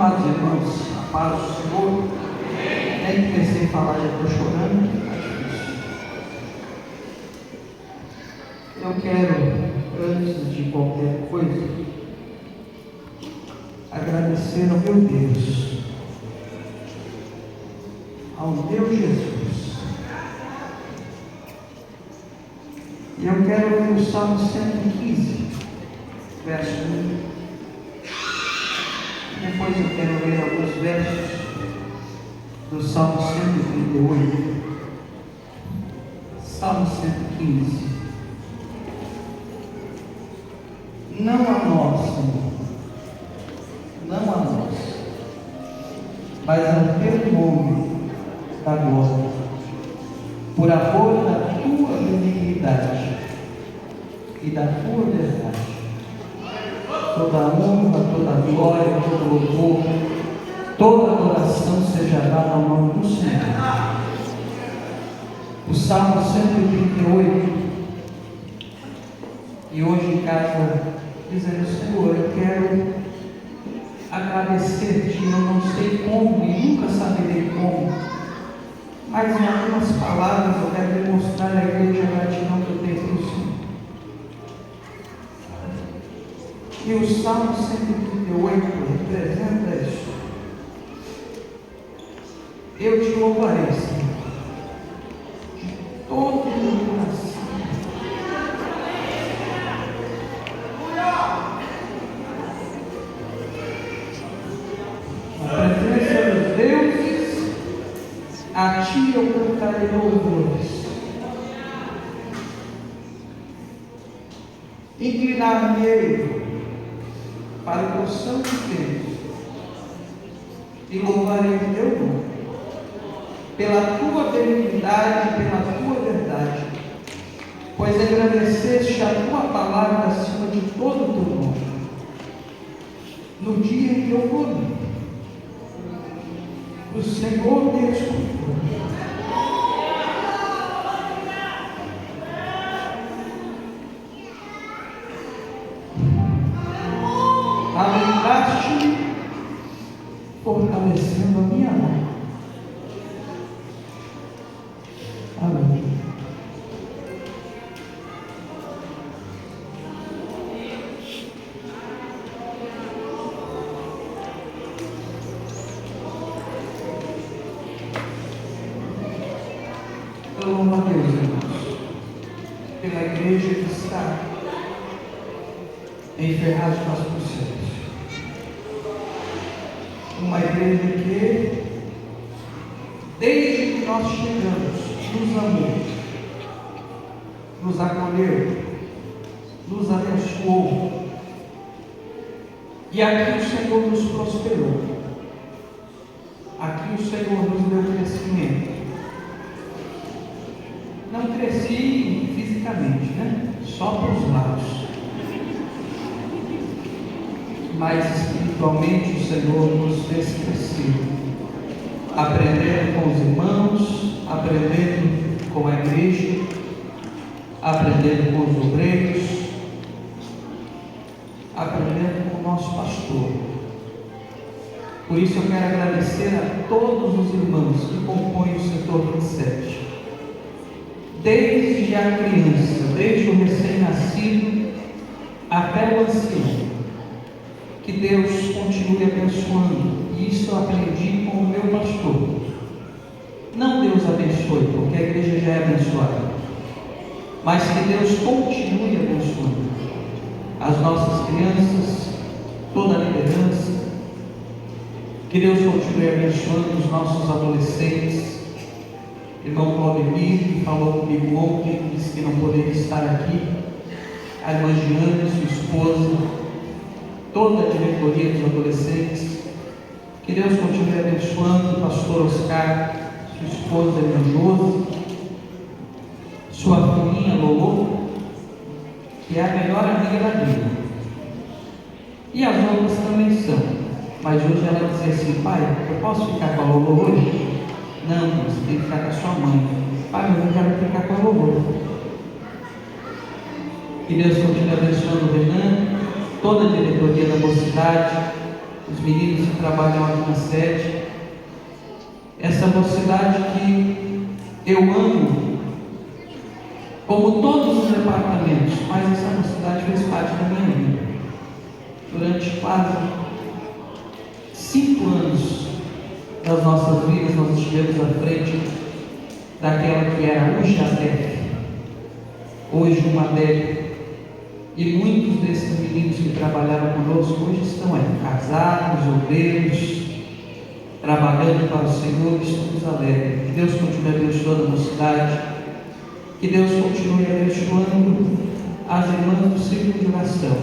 Amados irmãos, a paz do Senhor. Nem que comecei a falar, já estou chorando. Eu quero, antes de qualquer coisa, agradecer ao meu Deus, ao meu Jesus. E eu quero ler o Salmo 115, verso 1. Depois eu quero ler alguns versos do Salmo 138. Salmo 115. Não a nós, Senhor, não a nós, mas ao teu nome da glória, por amor da tua benignidade e da tua verdade. Toda honra, toda glória, todo louvor, toda adoração seja dada ao nome do Senhor. O Salmo 138, e hoje em casa, dizendo: Senhor, eu quero agradecer-te, eu não sei como e nunca saberei como, mas em algumas palavras eu quero demonstrar à igreja a gratidão que eu tenho pelo Senhor. E o Salmo 138 representa isso. Eu te louvarei, Senhor, de todo o meu coração. Na presença dos deuses, a ti eu cantarei louvores. Inclinar-me-ei para o teu santo templo e louvarei o teu nome, pela tua benignidade e pela tua verdade, pois engrandeceste a tua palavra acima de todo o teu nome. No dia em que eu morri, o Senhor me escutou. Alimentaste-me, fortalecendo a minha alma. Amém. Eu louvo a Deus, irmãos, pela igreja que está em Ferraz de Vasconcelos. Uma igreja que, desde que nós chegamos, nos amou, nos acolheu, nos abençoou, e aqui o Senhor nos prosperou, aqui o Senhor nos deu crescimento. Não cresci fisicamente, né? Só para os lados, mas espiritualmente o Senhor nos fez crescer, aprendendo com os irmãos, aprendendo com a igreja, aprendendo com os obreiros, aprendendo com o nosso pastor. Por isso eu quero agradecer a todos os irmãos que compõem o setor 27, desde a criança, desde o recém-nascido até o ancião. Que Deus continue abençoando. E isso eu aprendi com o meu pastor. Não Deus abençoe, porque a igreja já é abençoada, mas que Deus continue abençoando as nossas crianças, toda a liderança. Que Deus continue abençoando os nossos adolescentes. Irmão Claudemir, que falou comigo ontem, disse que não poderia estar aqui. A irmã Giane, sua esposa, toda a diretoria dos adolescentes. Que Deus continue abençoando o pastor Oscar, sua esposa, irmã Josi, sua filhinha Lolo, que é a melhor amiga da vida. E as outras também são. Mas hoje ela dizia assim: pai, eu posso ficar com a Lolo hoje? Não, você tem que ficar com a sua mãe. Pai, eu não quero ficar com a Lolo. Que Deus continue abençoando o Renan, toda a diretoria da mocidade, os meninos que trabalham aqui na sede, essa mocidade que eu amo, como todos os departamentos, mas essa mocidade fez parte da minha vida. Durante quase 5 anos das nossas vidas, nós estivemos à frente daquela que era a UJADEF, hoje uma DEF, e muitos desses meninos que trabalharam conosco hoje estão aí, casados, obreiros, trabalhando para o Senhor. Estamos alegres. Que Deus continue abençoando a mocidade, que Deus continue abençoando as irmãs do círculo de oração.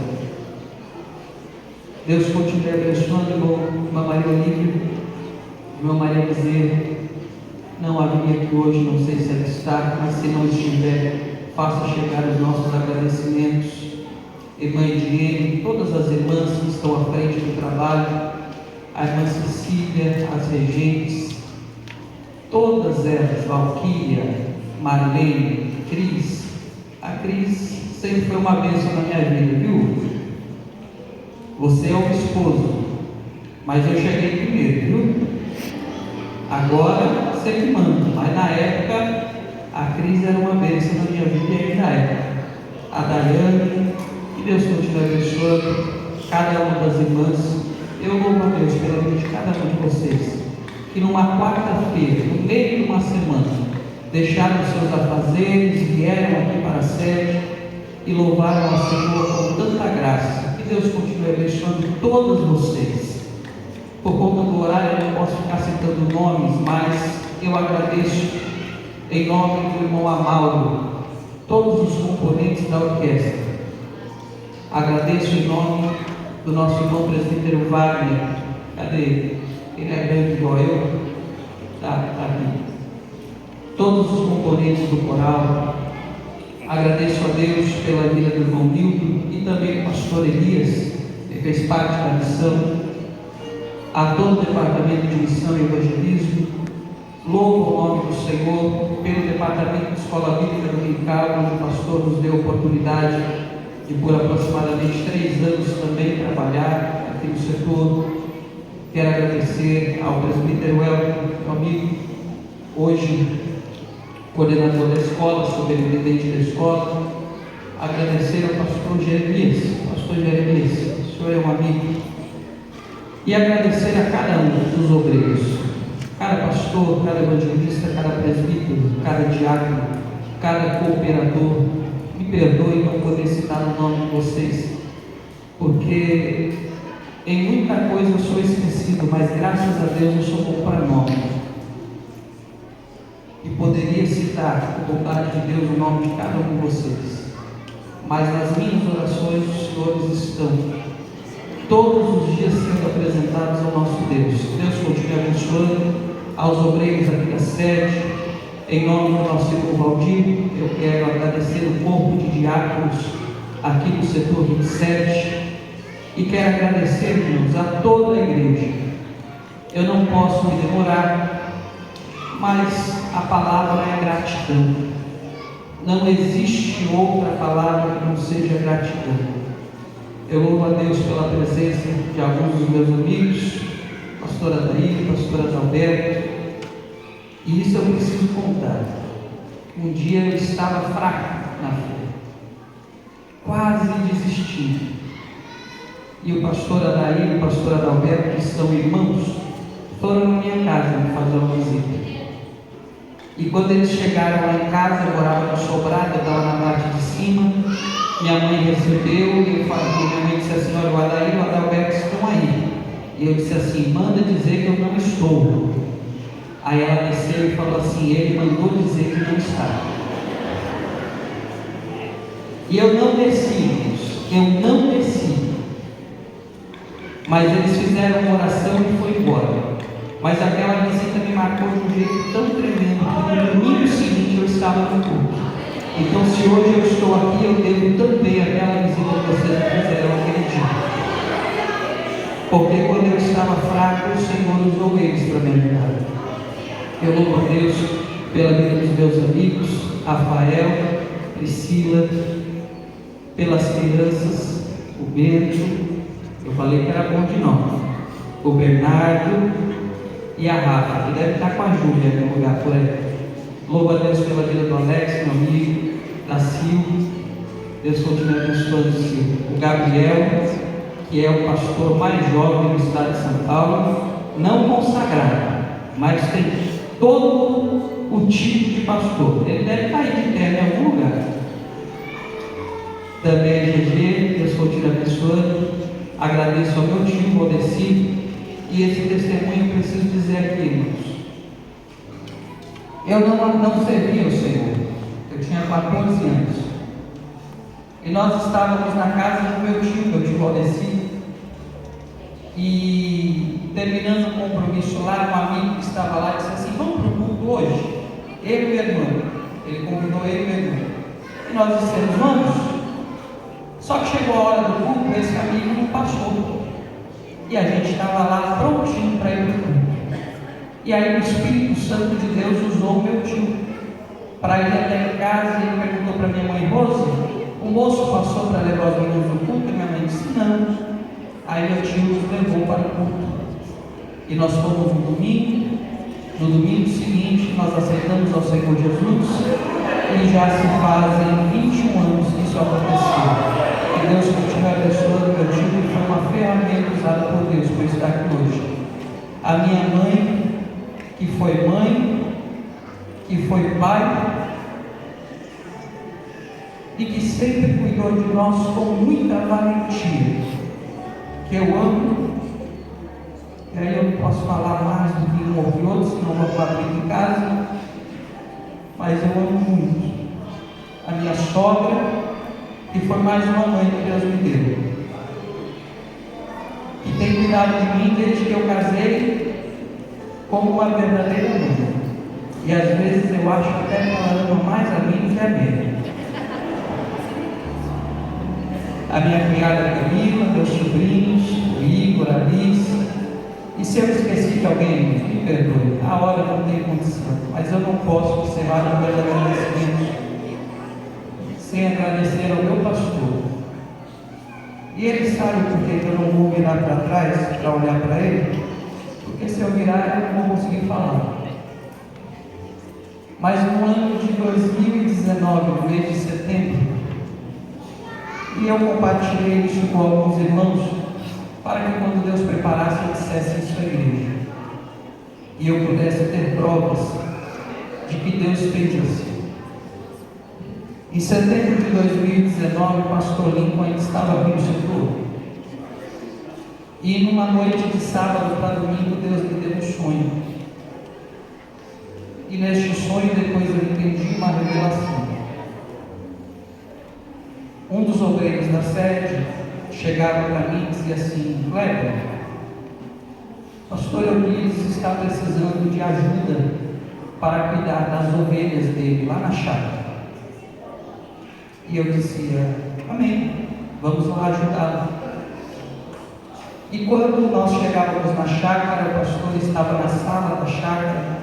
Deus continue abençoando a irmã Maria Olívia, a irmã Maria Bezerra. Não havia aqui hoje, não sei se ela está, mas se não estiver, faça chegar os nossos agradecimentos. Irmã Ediene, todas as irmãs que estão à frente do trabalho, a irmã Cecília, as regentes, todas elas, Valquíria, Marlene, Cris. A Cris sempre foi uma bênção na minha vida, viu? Você é o esposo, mas eu cheguei primeiro, viu? Agora você que manda, mas na época a Cris era uma bênção na minha vida e ainda é. A Daiane, que Deus continue abençoando cada uma das irmãs. Eu louvo a Deus pela vida de cada um de vocês, que numa quarta-feira, no meio de uma semana, deixaram os seus afazeres, vieram aqui para a sede e louvaram ao Senhor com tanta graça. Que Deus continue abençoando todos vocês. Por conta do horário, eu não posso ficar citando nomes, mas eu agradeço em nome do irmão Amauro, todos os componentes da orquestra. Agradeço em nome do nosso irmão presbítero Wagner. Cadê ele? Ele é grande igual eu. Está aqui. Todos os componentes do coral. Agradeço a Deus pela vida do irmão Nildo e também do pastor Elias, que fez parte da missão. A todo o departamento de missão e evangelismo. Louvo o nome do Senhor pelo departamento de escola bíblica dominical, onde o pastor nos deu a oportunidade de por aproximadamente 3 anos também trabalhar aqui no setor. Quero agradecer ao presbítero Elton, meu amigo, hoje coordenador da escola, superintendente da escola. Agradecer ao pastor Jeremias, o senhor é um amigo. E agradecer a cada um dos obreiros, cada pastor, cada evangelista, cada presbítero, cada diácono, cada cooperador. Me perdoe não poder citar o nome de vocês, porque em muita coisa eu sou esquecido, mas graças a Deus eu sou bom para nome. E poderia citar, com vontade de Deus, o nome de cada um de vocês, mas nas minhas orações os senhores estão todos os dias sendo apresentados ao nosso Deus. Deus continue abençoando aos obreiros aqui da sede. Em nome do nosso irmão Valdir, eu quero agradecer o corpo de diáconos aqui do setor 27 e quero agradecer, irmãos, a toda a igreja. Eu não posso me demorar, mas a palavra é gratidão. Não existe outra palavra que não seja gratidão. Eu louvo a Deus pela presença de alguns dos meus amigos, pastora Daí, pastora Adalberto, e isso eu preciso contar. Um dia eu estava fraco na fé, quase desistindo, e o pastor Adair e o pastor Adalberto, que são irmãos, foram na minha casa me fazer uma visita. E quando eles chegaram lá em casa, eu morava no sobrado, eu estava na parte de cima. Minha mãe recebeu e eu falei, minha mãe disse assim: olha, o Adair e o Adalberto estão aí. E eu disse assim: manda dizer que eu não estou. Aí ela desceu e falou assim: ele mandou dizer que não está. E eu não desci, mas eles fizeram uma oração e foi embora. Mas aquela visita me marcou de um jeito tão tremendo que no domingo seguinte eu estava no culto. Então, se hoje eu estou aqui, eu devo também aquela visita que vocês fizeram aquele dia. Porque quando eu estava fraco, o Senhor usou eles para me ajudar. Eu louvo a Deus pela vida dos meus amigos, Rafael, Priscila, pelas crianças, o Bento. Eu falei que era bom de nome. o Bernardo e a Rafa, que deve estar com a Júlia no lugar por aí. Louvo a Deus pela vida do Alex, meu amigo, da Silvia. Deus continue abençoando o Gabriel, que é o pastor mais jovem do estado de São Paulo, não consagrado, mas tem todo o tipo de pastor. Ele deve estar aí de pé em algum lugar. Também GG, Deus continue abençoando. Agradeço ao meu tio, Valdeci, e esse testemunho eu preciso dizer aqui, irmãos. Eu não servia o Senhor. Eu tinha 14 anos. E nós estávamos na casa do meu tio Valdeci. E terminando o compromisso lá, um amigo que estava lá disse assim: vamos para o culto hoje? Eu e meu irmão. Ele convidou ele e meu irmão. E nós dissemos: vamos. Só que chegou a hora do culto, esse amigo não passou. E a gente estava lá prontinho para ir para o culto. E aí o Espírito Santo de Deus usou o meu tio para ir até em casa, e ele perguntou para minha mãe: Rose, o moço passou para levar os meninos no culto? E minha mãe disse: não. Aí meu tio nos levou para o culto. E nós fomos no domingo. No domingo seguinte, nós aceitamos ao Senhor Jesus. E já se fazem 21 anos que isso aconteceu. Que Deus continue abençoando meu tio, que foi uma ferramenta usada por Deus para estar aqui hoje. A minha mãe, que foi mãe, que foi pai, e que sempre cuidou de nós com muita valentia, que eu amo. E aí eu não posso falar mais do que um ou que outro, senão vou falar aqui em casa, mas eu amo muito a minha sogra, que foi mais uma mãe que Deus me deu, que tem cuidado de mim desde que eu casei, como uma verdadeira mãe. E às vezes eu acho até que ela ama mais a mim do que a mim. A minha cunhada Camila, meus sobrinhos, o Igor, a Alice. E se eu esqueci de alguém, me perdoe. A hora não tem condição. Mas eu não posso encerrar o meu agradecimento sem agradecer ao meu pastor. E ele sabe por que eu não vou virar para trás para olhar para ele? Porque se eu virar, eu não vou conseguir falar. Mas no ano de 2019, no mês de setembro, e eu compartilhei isso com alguns irmãos, para que quando Deus preparasse, eu dissesse isso à igreja, e eu pudesse ter provas de que Deus fez assim. Em setembro de 2019, o pastor Lincoln ainda estava vindo setor. E numa noite de sábado para domingo, Deus me deu um sonho. E neste sonho, depois eu entendi uma revelação. Um dos obreiros da sede chegava para mim e dizia assim: Kleber, pastor Euclides está precisando de ajuda para cuidar das ovelhas dele lá na chácara. E eu dizia: amém, vamos lá ajudá-lo. E quando nós chegávamos na chácara, o pastor estava na sala da chácara,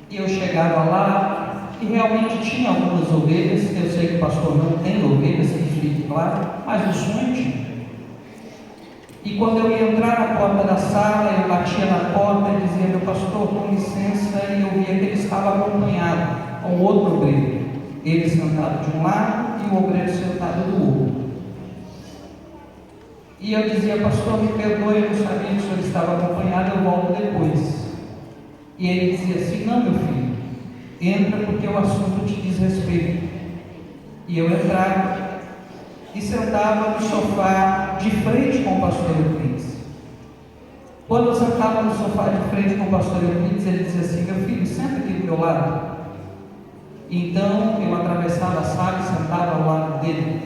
e eu chegava lá, e realmente tinha algumas ovelhas. Eu sei que o pastor não tem ovelhas, que isso fique claro, mas o sonho tinha. E quando eu ia entrar na porta da sala, eu batia na porta e dizia: meu pastor, com licença, e eu via que ele estava acompanhado com outro obreiro, ele sentado de um lado e o obreiro sentado do outro. E eu dizia: pastor, me perdoe, eu não sabia que o senhor estava acompanhado, eu volto depois. E ele dizia assim: não, meu filho, entra porque o assunto te diz respeito. E eu entrava e sentava no sofá de frente com o pastor Euclides. Quando eu sentava no sofá de frente com o pastor Euclides, ele dizia assim: meu filho, senta aqui do meu lado. Então eu atravessava a sala e sentava ao lado dele.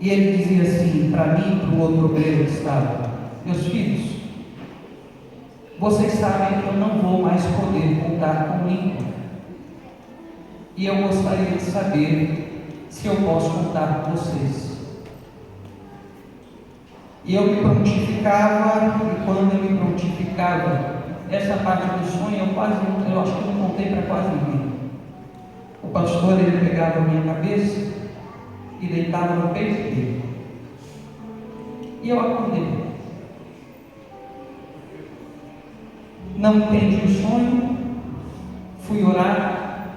E ele dizia assim para mim e para o outro obreiro que estava: meus filhos, vocês sabem que eu não vou mais poder contar com Lincoln. E eu gostaria de saber se eu posso contar com vocês. E eu me prontificava, e quando eu me prontificava, essa parte do sonho eu acho que não contei para quase ninguém. O pastor, ele pegava a minha cabeça e deitava no peito dele. E eu acordei. não entendi o sonho, fui orar,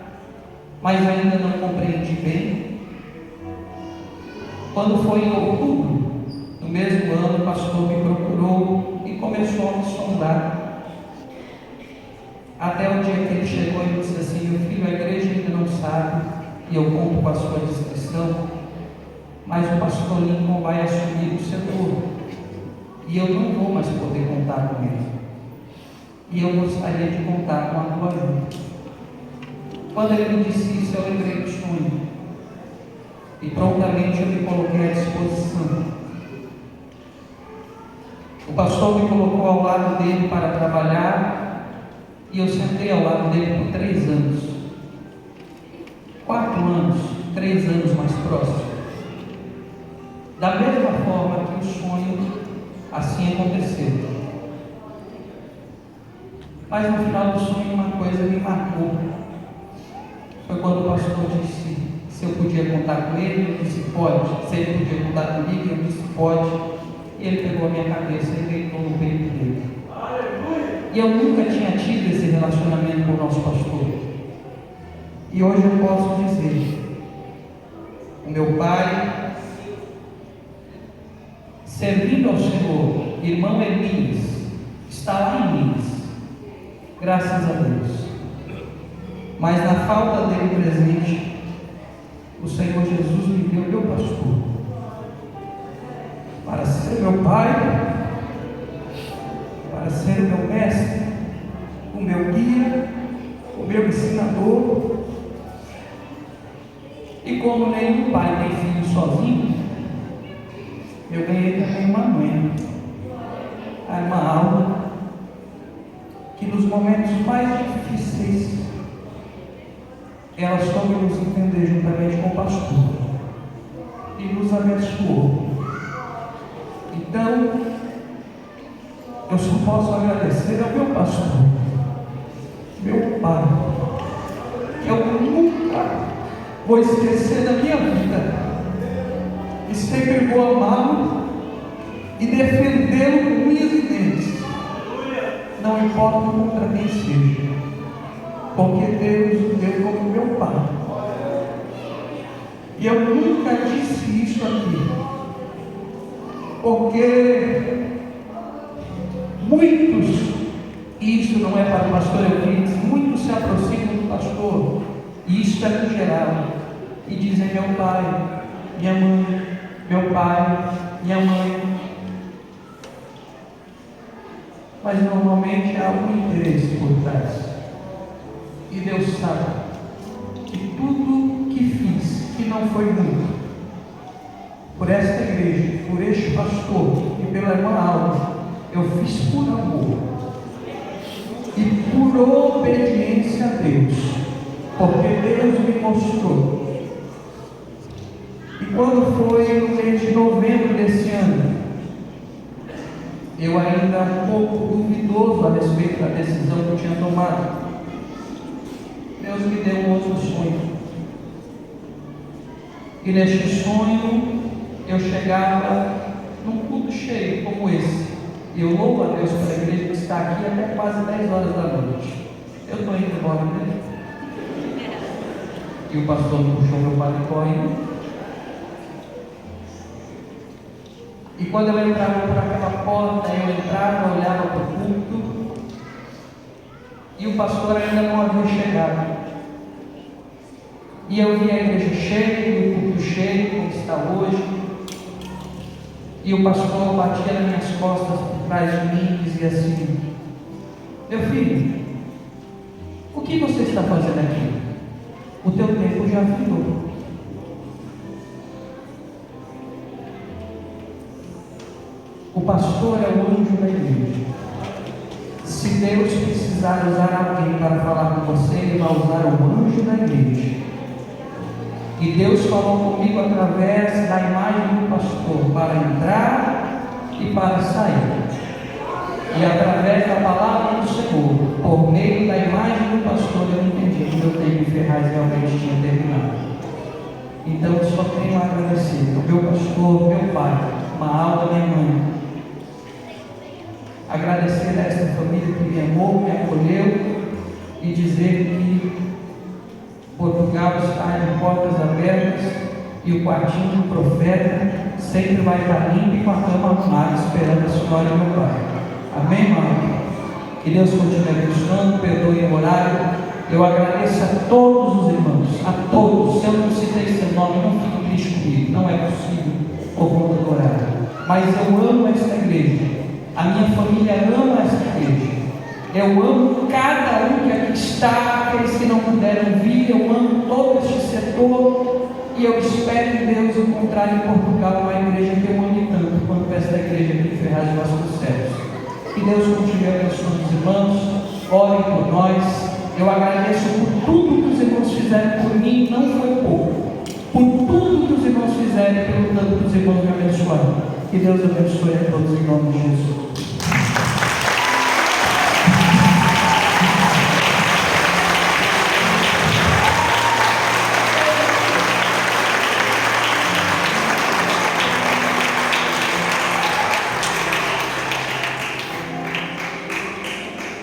mas ainda não compreendi bem. Quando foi em outubro do mesmo ano, o pastor me procurou e começou a me sondar. Até o dia que ele chegou e disse assim: meu filho, a igreja ainda não sabe, e eu conto com a sua descrição, mas o pastor Lincoln vai assumir o setor, e eu não vou mais poder contar com ele, e eu gostaria de contar com a tua ajuda. Quando ele me disse isso, eu lembrei do sonho, e prontamente eu me coloquei à disposição. O pastor me colocou ao lado dele para trabalhar, e eu sentei ao lado dele por 3 anos, 4 anos, 3 anos mais próximo. Da mesma forma que o sonho, assim aconteceu. Mas no final do sonho uma coisa me marcou. Foi quando o pastor disse se eu podia contar com ele. Eu disse pode. Se ele podia contar comigo, eu disse pode. E ele pegou a minha cabeça e deitou no peito dele. E eu nunca tinha tido esse relacionamento com o nosso pastor. E hoje eu posso dizer, o meu pai, servindo ao Senhor, irmão Elias, está lá em Minas, graças a Deus. Mas na falta dele presente, o Senhor Jesus me deu meu pastor, para ser meu pai, para ser o meu mestre, o meu guia, o meu ensinador. E como nenhum pai tem filho sozinho, eu ganhei também uma mãe, uma alma, que nos momentos mais difíceis, ela soube nos entender juntamente com o pastor, e nos abençoou. Então, eu só posso agradecer ao meu pastor, meu pai, que eu nunca vou esquecer da minha vida, e sempre vou amá-lo e defendê-lo com unhas e dentes, não importa contra quem seja, porque Deus o deu como meu pai. E eu nunca disse isso aqui, porque muitos, e isso não é para o pastor Euclides, muitos se aproximam do pastor, e isso é no geral, e dizem meu pai, minha mãe, meu pai, minha mãe, mas normalmente há um interesse por trás, e Deus sabe que tudo que fiz, que não foi muito, por esta igreja, por este pastor e pela irmã Alva, eu fiz por amor e por obediência a Deus, porque Deus me mostrou. E quando foi no mês de novembro desse ano, eu ainda um pouco duvidoso a respeito da decisão que eu tinha tomado, Deus me deu um outro sonho. E neste sonho eu chegava num culto cheio como esse. E eu louvo a Deus pela igreja que está aqui até quase 10 horas da noite. Eu estou indo embora mesmo. E o pastor me puxou meu paletó ainda. E quando eu entrava por aquela porta, eu entrava, olhava para o culto, e o pastor ainda não havia chegado. E eu via a igreja cheia, o culto cheio, como está hoje. E o pastor batia nas minhas costas por trás de mim e dizia assim: meu filho, o que você está fazendo aqui? O teu tempo já virou. O pastor é o anjo da igreja. Se Deus precisar usar alguém para falar com você, Ele vai usar o anjo da igreja. E Deus falou comigo através da imagem do pastor, para entrar e para sair. E através da palavra do Senhor, por meio da imagem do pastor, eu entendi que meu tempo em Ferraz realmente tinha terminado. Então eu só tenho a agradecer ao meu pastor, meu pai, uma alma, minha mãe, agradecer a esta família que me amou, me acolheu e dizer que Portugal está de portas abertas e o quartinho do profeta sempre vai estar limpo e com a cama arrumada, esperando a senhora e meu pai. Amém, irmão? Que Deus continue abençoando, perdoe o horário. Eu agradeço a todos os irmãos, a todos. Se eu não citei seu nome, não fique triste comigo, não é possível por conta do horário. Mas eu amo esta igreja, a minha família ama esta igreja. Eu amo cada um que aqui está, aqueles que não puderam vir, eu amo todo este setor e eu espero em Deus encontrar em Portugal uma igreja que eu ame tanto quanto esta igreja aqui em Ferraz de Vasconcelos. Que Deus continue abençoando os irmãos, orem por nós. Eu agradeço por tudo que os irmãos fizeram por mim, não foi pouco. Por tudo que os irmãos fizeram, pelo tanto que os irmãos me abençoaram. Que Deus abençoe a todos em nome de Jesus.